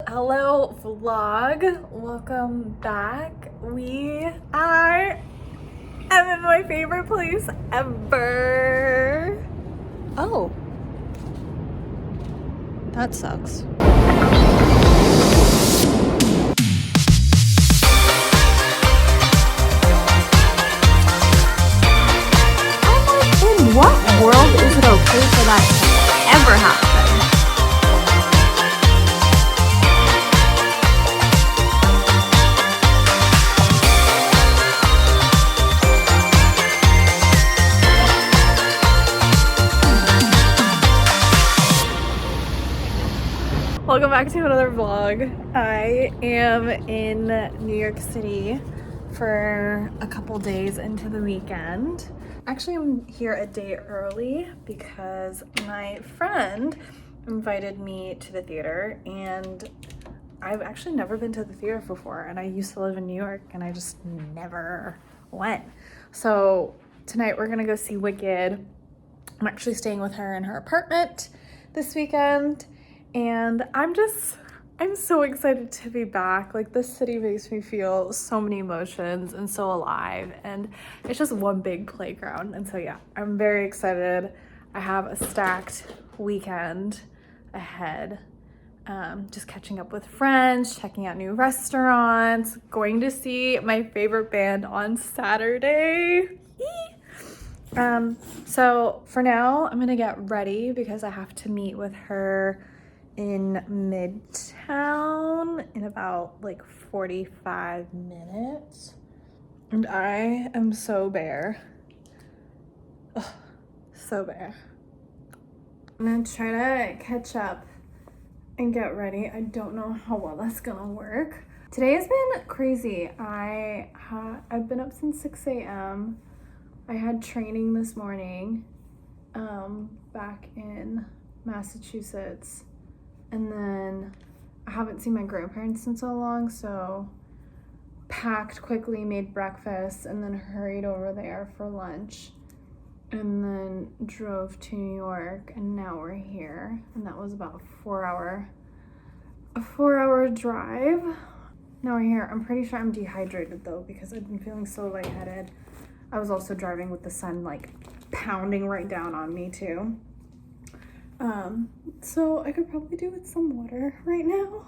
Hello vlog, welcome back. I'm in my favorite place ever. Oh, that sucks. In what world is it okay for that to ever happen? Welcome back to another vlog. I am in New York City for a couple days into the weekend. Actually, I'm here a day early because my friend invited me to the theater, and I've actually never been to the theater before, and I used to live in New York and I just never went. So tonight we're gonna go see Wicked. I'm actually staying with her in her apartment this weekend, and I'm so excited to be back. Like, this city makes me feel so many emotions and so alive, and it's just one big playground. And so yeah, I'm very excited. I have a stacked weekend ahead. Just catching up with friends, checking out new restaurants, going to see my favorite band on Saturday. So for now, I'm gonna get ready because I have to meet with her in Midtown in about like 45 minutes. And I am so bare. Ugh, so bare. I'm gonna try to catch up and get ready. I don't know how well that's gonna work. Today has been crazy. I've been up since 6 a.m. I had training this morning back in Massachusetts, and then I haven't seen my grandparents in so long, so packed quickly, made breakfast, and then hurried over there for lunch, and then drove to New York, and now we're here. And that was about a four hour drive. Now we're here. I'm pretty sure I'm dehydrated though, because I've been feeling so lightheaded. I was also driving with the sun like pounding right down on me too. So I could probably do with some water right now.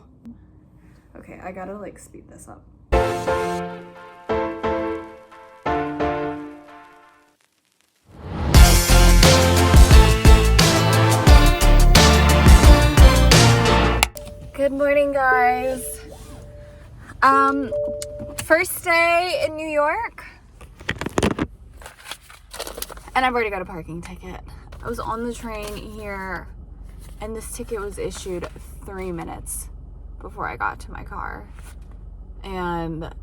Okay, I gotta like speed this up. Good morning, guys. First day in New York. And I've already got a parking ticket. I was on the train here, and this ticket was issued 3 minutes before I got to my car. And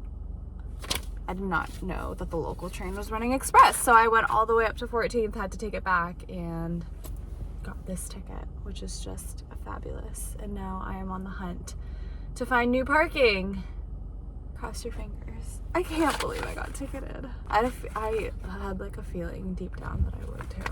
I did not know that the local train was running express. So I went all the way up to 14th, had to take it back, and got this ticket, which is just fabulous. And now I am on the hunt to find new parking. Cross your fingers. I can't believe I got ticketed. I had like a feeling deep down that I would too.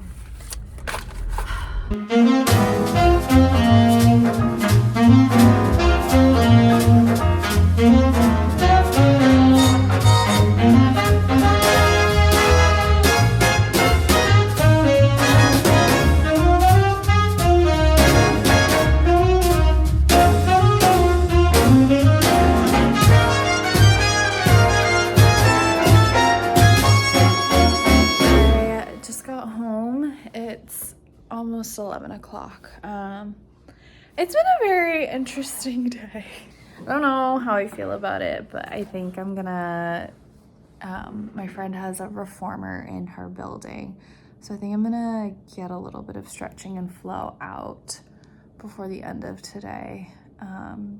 Almost 11 o'clock. It's been a very interesting day. I don't know how I feel about it, but I think I'm gonna, my friend has a reformer in her building, so I think I'm gonna get a little bit of stretching and flow out before the end of today,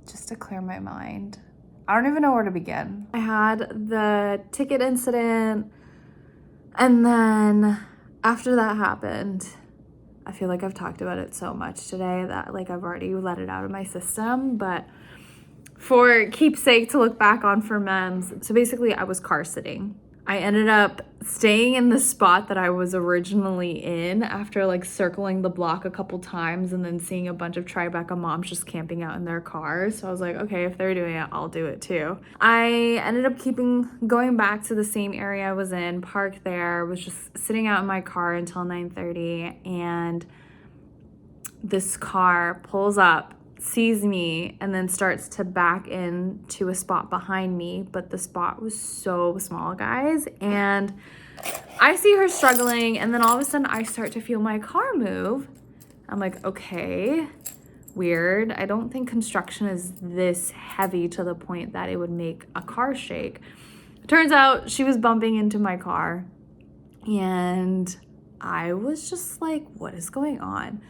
just to clear my mind. I don't even know where to begin. I had the ticket incident, and then after that happened, I feel like I've talked about it so much today that like I've already let it out of my system, but for keepsake to look back on for memes. So basically I was car sitting I ended up staying in the spot that I was originally in after like circling the block a couple times and then seeing a bunch of Tribeca moms just camping out in their cars. So I was like, okay, if they're doing it, I'll do it too. I ended up going back to the same area I was in, parked there, was just sitting out in my car until 9:30, and this car pulls up, sees me, and then starts to back into a spot behind me, but the spot was so small, guys, and I see her struggling, and then all of a sudden I start to feel my car move. I'm like, okay, weird. I don't think construction is this heavy to the point that it would make a car shake. It turns out she was bumping into my car, and I was just like, what is going on?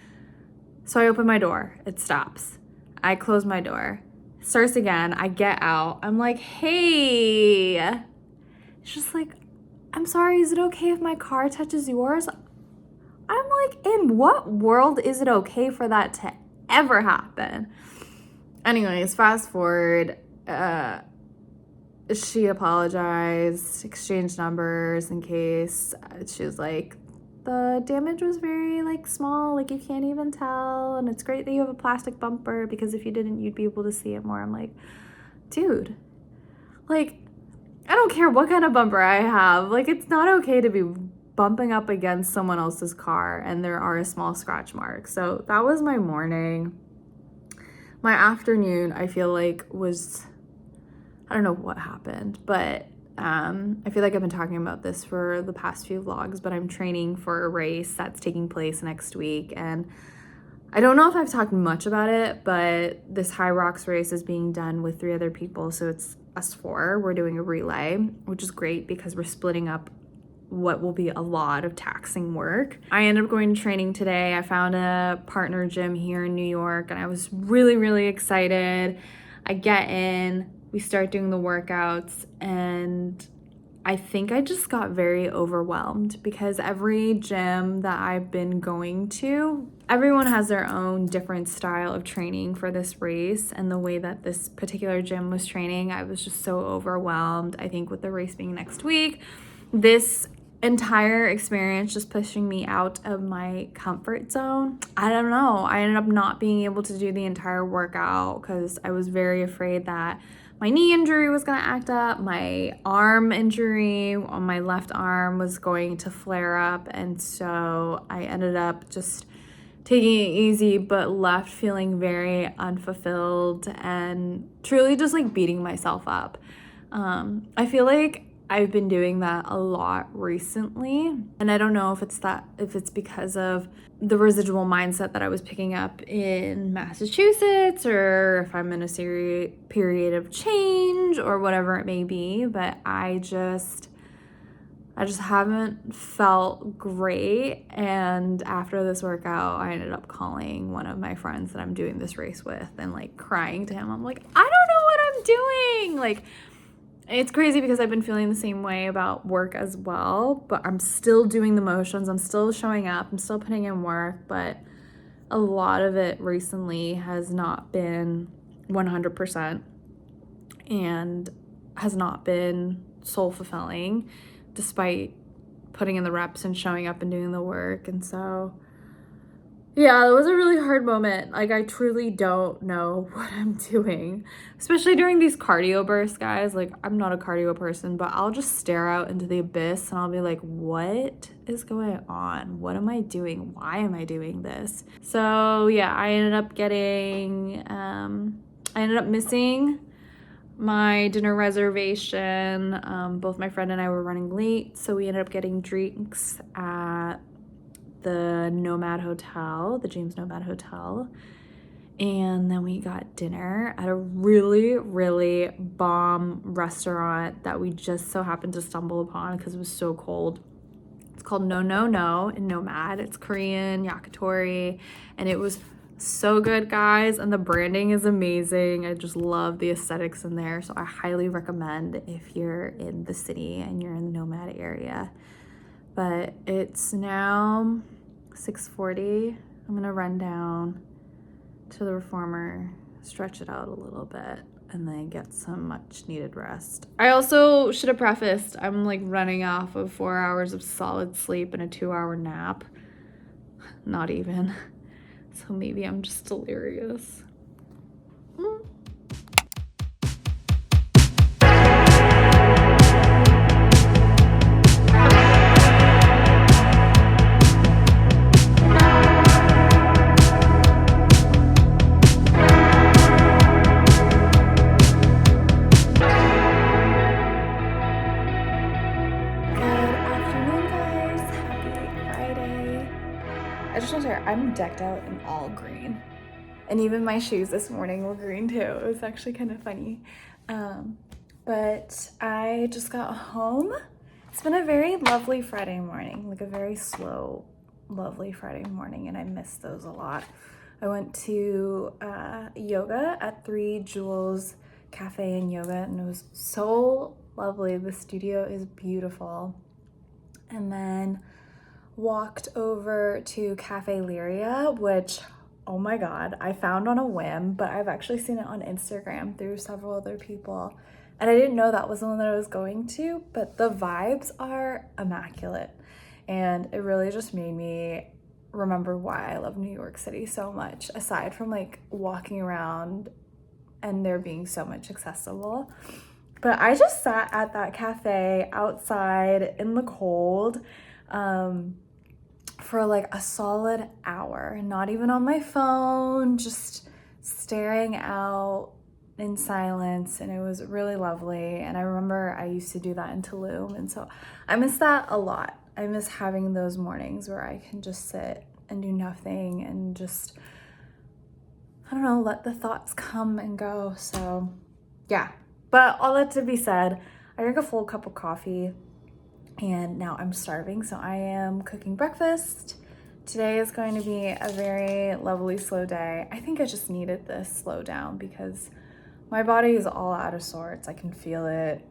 So I open my door, it stops. I close my door, starts again, I get out. I'm like, hey. It's just like, I'm sorry, is it okay if my car touches yours? I'm like, in what world is it okay for that to ever happen? Anyways, fast forward, she apologized, exchanged numbers in case. She was like, the damage was very like small, like you can't even tell, and it's great that you have a plastic bumper because if you didn't, you'd be able to see it more. I'm like, dude, like, I don't care what kind of bumper I have. Like, it's not okay to be bumping up against someone else's car and there are a small scratch mark. So that was my morning. My afternoon, I feel like was, I don't know what happened, but I feel like I've been talking about this for the past few vlogs, but I'm training for a race that's taking place next week, and I don't know if I've talked much about it, but this High Rocks race is being done with 3 other people, so it's us 4. We're doing a relay, which is great because we're splitting up what will be a lot of taxing work. I ended up going to training today. I found a partner gym here in New York, and I was really, really excited. I get in, we start doing the workouts, and I think I just got very overwhelmed because every gym that I've been going to, everyone has their own different style of training for this race, and the way that this particular gym was training, I was just so overwhelmed. I think with the race being next week, this entire experience just pushing me out of my comfort zone. I don't know. I ended up not being able to do the entire workout because I was very afraid that my knee injury was going to act up. My arm injury on my left arm was going to flare up. And so I ended up just taking it easy, but left feeling very unfulfilled and truly just like beating myself up. I feel like I've been doing that a lot recently, and I don't know if it's because of the residual mindset that I was picking up in Massachusetts, or if I'm in a period of change or whatever it may be, but I just haven't felt great. And after this workout, I ended up calling one of my friends that I'm doing this race with and like crying to him. I'm like, I don't know what I'm doing. Like, it's crazy because I've been feeling the same way about work as well, but I'm still doing the motions. I'm still showing up. I'm still putting in work, but a lot of it recently has not been 100% and has not been soul fulfilling despite putting in the reps and showing up and doing the work. And so yeah, it was a really hard moment. Like, I truly don't know what I'm doing, especially during these cardio bursts, guys. Like, I'm not a cardio person, but I'll just stare out into the abyss and I'll be like, what is going on? What am I doing? Why am I doing this? So yeah, I ended up missing my dinner reservation. Both my friend and I were running late, so we ended up getting drinks at the Nomad Hotel, the James Nomad Hotel. And then we got dinner at a really, really bomb restaurant that we just so happened to stumble upon because it was so cold. It's called Nonono in Nomad. It's Korean yakitori, and it was so good, guys, and the branding is amazing. I just love the aesthetics in there, so I highly recommend if you're in the city and you're in the Nomad area. But it's now 6:40. I'm gonna run down to the reformer stretch it out a little bit, and then get some much needed rest. I also should have prefaced, I'm like running off of 4 hours of solid sleep and a 2-hour nap. Not even. So maybe I'm just delirious. I'm decked out in all green, and even my shoes this morning were green too. It was actually kind of funny. But I just got home. It's been a very lovely Friday morning, like a very slow, lovely Friday morning, and I miss those a lot. I went to yoga at 3 Jewels Cafe and Yoga, and it was so lovely. The studio is beautiful. And then walked over to Cafe Lyria, which, oh my God, I found on a whim, but I've actually seen it on Instagram through several other people. And I didn't know that was the one that I was going to, but the vibes are immaculate. And it really just made me remember why I love New York City so much, aside from like walking around and there being so much accessible. But I just sat at that cafe outside in the cold, for like a solid hour, not even on my phone, just staring out in silence, and it was really lovely. And I remember I used to do that in Tulum, and so I miss that a lot. I miss having those mornings where I can just sit and do nothing and just, I don't know, let the thoughts come and go. So yeah, but all that to be said, I drank a full cup of coffee and now I'm starving, so I am cooking breakfast. Today is going to be a very lovely slow day. I think I just needed this slow down because my body is all out of sorts. I can feel it.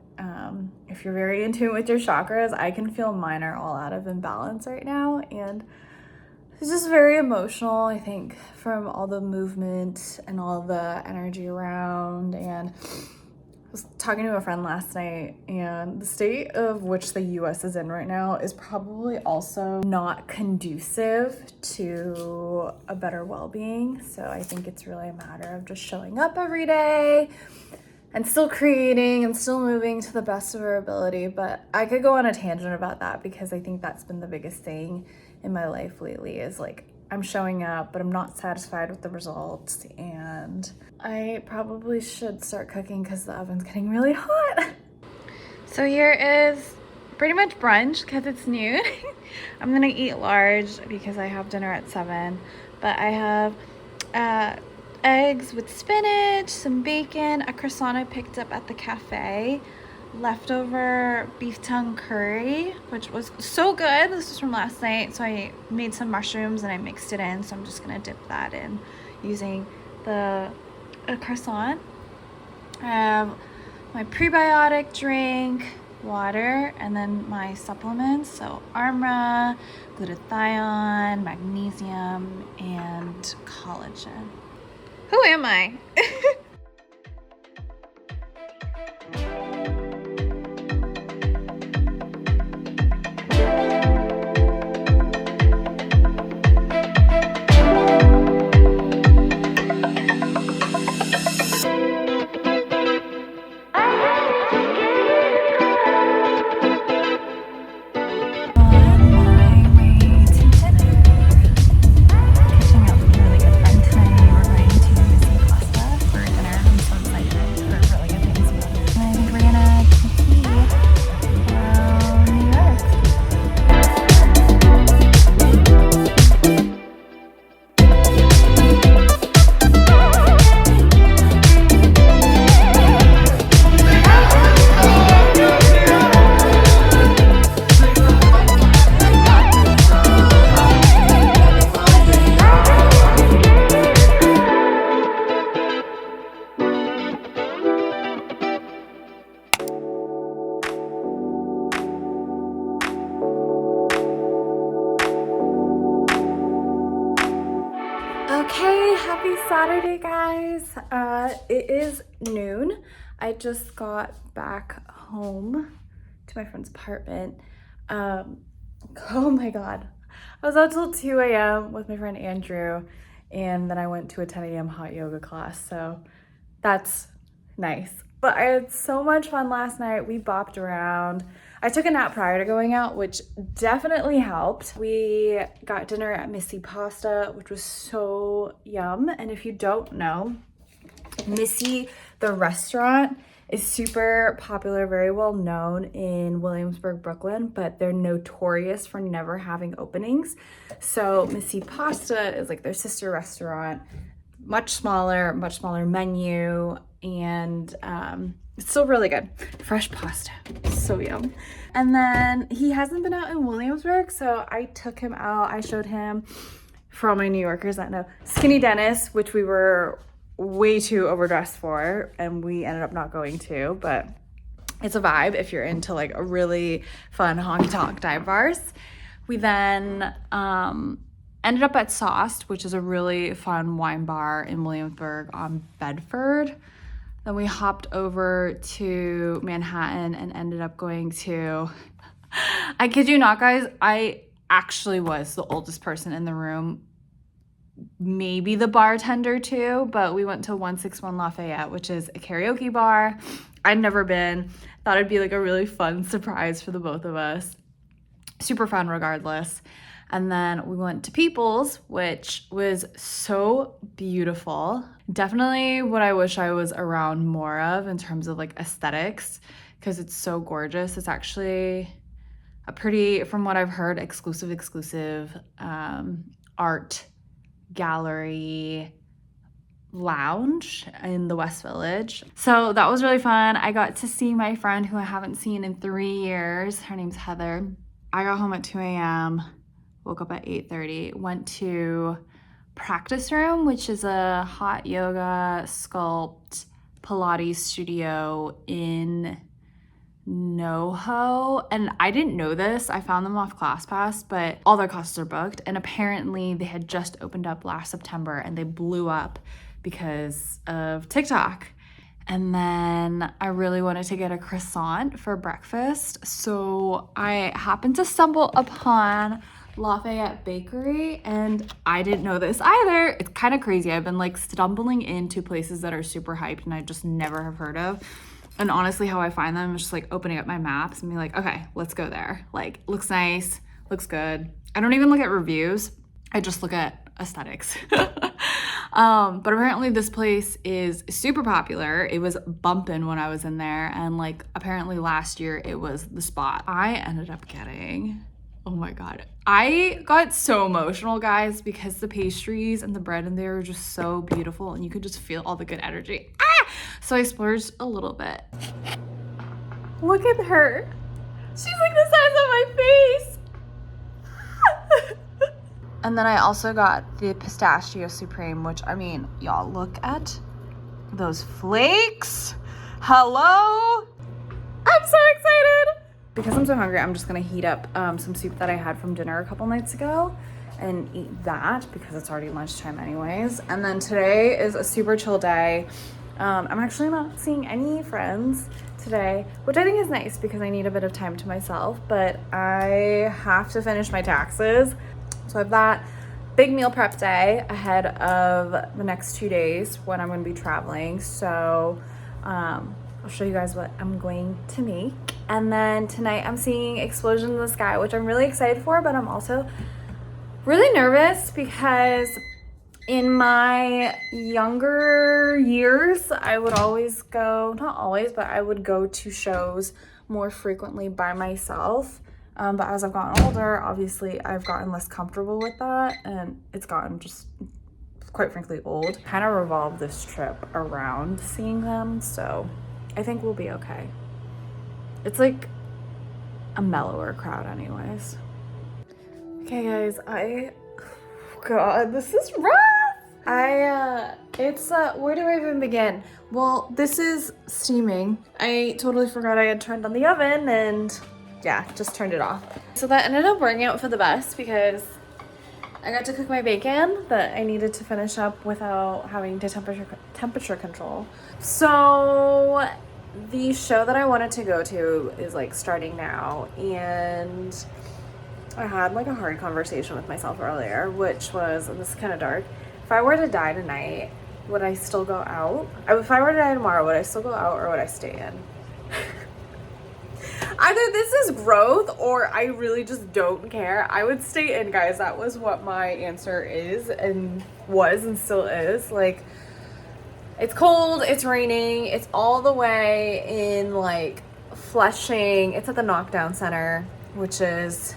If you're very in tune with your chakras, I can feel mine are all out of imbalance right now, and it's just very emotional, I think, from all the movement and all the energy around. And I was talking to a friend last night, and the state of which the US is in right now is probably also not conducive to a better well-being. So I think it's really a matter of just showing up every day and still creating and still moving to the best of our ability. But I could go on a tangent about that because I think that's been the biggest thing in my life lately is like, I'm showing up, but I'm not satisfied with the results, and I probably should start cooking because the oven's getting really hot. So here is pretty much brunch because it's noon. I'm gonna eat large because I have dinner at 7, but I have eggs with spinach, some bacon, a croissant I picked up at the cafe, leftover beef tongue curry, which was so good. This is from last night, so I made some mushrooms and I mixed it in, so I'm just gonna dip that in using the croissant. I have my prebiotic drink, water, and then my supplements, so Armra, glutathione, magnesium, and collagen. Who am I? Okay, happy Saturday, guys. It is noon. I just got back home to my friend's apartment. Oh my god. I was out till 2 a.m. with my friend Andrew, and then I went to a 10 a.m. hot yoga class, so that's nice. But I had so much fun last night. We bopped around. I took a nap prior to going out, which definitely helped. We got dinner at MisiPasta, which was so yum. And if you don't know, Misi, the restaurant, is super popular, very well known in Williamsburg, Brooklyn, but they're notorious for never having openings. So MisiPasta is like their sister restaurant, much smaller menu, and it's still really good. Fresh pasta, so yum. And then he hasn't been out in Williamsburg, so I took him out. I showed him, for all my New Yorkers that know, Skinny Dennis, which we were way too overdressed for, and we ended up not going to, but it's a vibe if you're into like a really fun honky tonk dive bars. We then ended up at Sauced, which is a really fun wine bar in Williamsburg on Bedford. Then we hopped over to Manhattan and ended up going to, I kid you not guys, I actually was the oldest person in the room, maybe the bartender too, but we went to 161 Lafayette, which is a karaoke bar. I'd never been. Thought it'd be like a really fun surprise for the both of us. Super fun regardless. And then we went to People's, which was so beautiful. Definitely what I wish I was around more of in terms of like aesthetics, because it's so gorgeous. It's actually a pretty, from what I've heard, exclusive art gallery lounge in the West Village. So that was really fun. I got to see my friend who I haven't seen in 3 years. Her name's Heather. I got home at 2 a.m., woke up at 8:30, went to Practice Room, which is a hot yoga, sculpt, Pilates studio in Noho. And I didn't know this. I found them off ClassPass, but all their classes are booked. And apparently they had just opened up last September and they blew up because of TikTok. And then I really wanted to get a croissant for breakfast. So I happened to stumble upon Lafayette Bakery, and I didn't know this either. It's kind of crazy. I've been like stumbling into places that are super hyped and I just never have heard of. And honestly, how I find them is just like opening up my maps and being like, okay, let's go there. Like, looks nice, looks good. I don't even look at reviews. I just look at aesthetics. But apparently this place is super popular. It was bumping when I was in there. And like, apparently last year it was the spot. I ended up getting, oh my God. I got so emotional, guys, because the pastries and the bread in there are just so beautiful and you could just feel all the good energy. So I splurged a little bit. Look at her. She's like the size of my face. And then I also got the pistachio supreme, which, I mean, y'all, look at those flakes. Hello? I'm so excited. Because I'm so hungry, I'm just gonna heat up some soup that I had from dinner a couple nights ago and eat that because it's already lunchtime anyways. And then today is a super chill day. I'm actually not seeing any friends today, which I think is nice because I need a bit of time to myself, but I have to finish my taxes. So I have that big meal prep day ahead of the next 2 days when I'm going to be traveling. So I'll show you guys what I'm going to make. And then tonight I'm seeing Explosion in the Sky, which I'm really excited for, but I'm also really nervous because in my younger years, I would always go, not always, but I would go to shows more frequently by myself. But as I've gotten older, obviously I've gotten less comfortable with that and it's gotten just, quite frankly, old. Kind of revolved this trip around seeing them, so I think we'll be okay. It's like a mellower crowd anyways. Okay guys, God, this is rough. Where do I even begin? Well, this is steaming. I totally forgot I had turned on the oven and yeah, just turned it off. So that ended up working out for the best because I got to cook my bacon that I needed to finish up without having to temperature control. So the show that I wanted to go to is like starting now, and I had like a hard conversation with myself earlier, which was, and this is kind of dark, if I were to die tonight, would I still go out? If I were to die tomorrow, would I still go out or would I stay in? Either this is growth or I really just don't care. I would stay in, guys. That was what my answer is and was and still is. Like, it's cold, it's raining, it's all the way in like Flushing. It's at the Knockdown Center, which is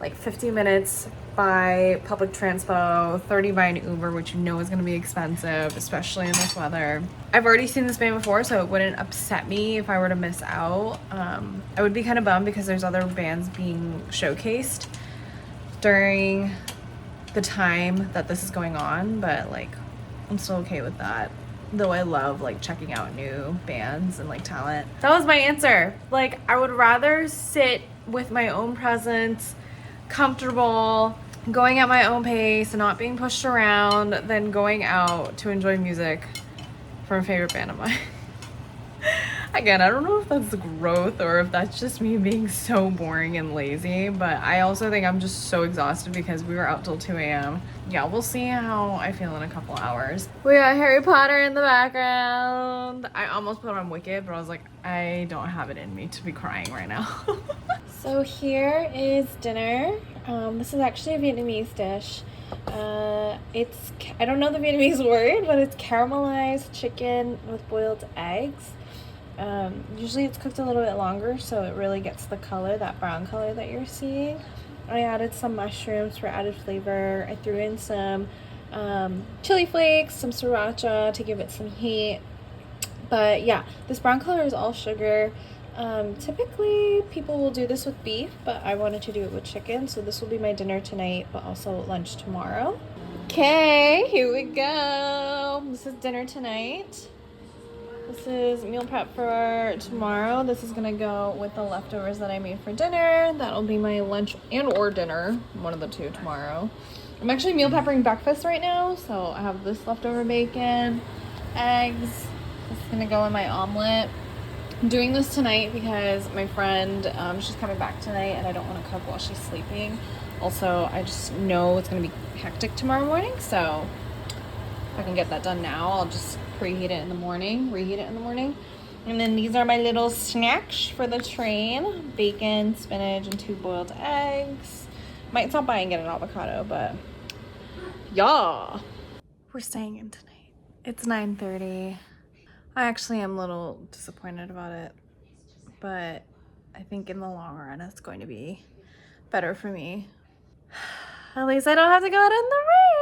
like 50 minutes by public transpo, 30 by an Uber, which you know is gonna be expensive, especially in this weather. I've already seen this band before, so it wouldn't upset me if I were to miss out. I would be kind of bummed because there's other bands being showcased during the time that this is going on, but like, I'm still okay with that. Though I love like checking out new bands and like talent. That was my answer. Like, I would rather sit with my own presence, comfortable, going at my own pace and not being pushed around than going out to enjoy music from a favorite band of mine. Again, I don't know if that's growth or if that's just me being so boring and lazy, but I also think I'm just so exhausted because we were out till 2 a.m. Yeah, we'll see how I feel in a couple hours. We got Harry Potter in the background. I almost put on Wicked, but I was like, I don't have it in me to be crying right now. So here is dinner. This is actually a Vietnamese dish. I don't know the Vietnamese word, but it's caramelized chicken with boiled eggs. Usually it's cooked a little bit longer, so it really gets the color, that brown color that you're seeing. I added some mushrooms for added flavor. I threw in some chili flakes, some sriracha to give it some heat. But yeah, this brown color is all sugar. Typically people will do this with beef, but I wanted to do it with chicken, so this will be my dinner tonight, but also lunch tomorrow. Okay, here we go. This is dinner tonight. This is meal prep for tomorrow. This is gonna go with the leftovers that I made for dinner. That'll be my lunch and or dinner, one of the two tomorrow. I'm actually meal prepping breakfast right now, so I have this leftover bacon, eggs. This is gonna go in my omelet. I'm doing this tonight because my friend, she's coming back tonight and I don't want to cook while she's sleeping. Also, I just know it's gonna be hectic tomorrow morning, so if I can get that done now, I'll just reheat it in the morning. And then these are my little snacks for the train. Bacon, spinach, and 2 boiled eggs. Might stop by and get an avocado, but yeah. We're staying in tonight. It's 9:30. I actually am a little disappointed about it, but I think in the long run it's going to be better for me. At least I don't have to go out in the rain.